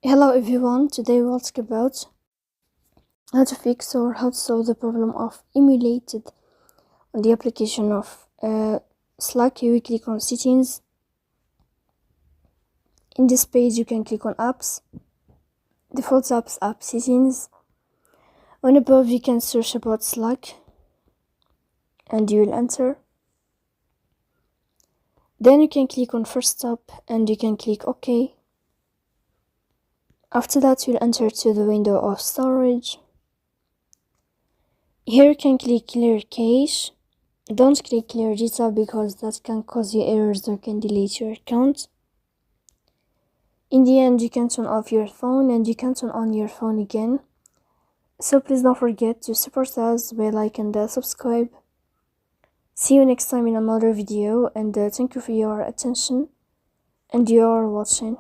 Hello everyone, today we'll talk about how to fix or how to solve the problem of emulated on the application of Slack. You will click on settings. In this page you can click on apps, default apps, app settings. On above you can search about Slack and you will enter. Then you can click on first stop and you can click OK. After that you'll enter to the window of storage. Here you can click clear cache. Don't click clear data because that can cause you errors or can delete your account. In the end you can turn off your phone and you can turn on your phone again. So please don't forget to support us by like and subscribe. See you next time in another video, and thank you for your attention and your watching.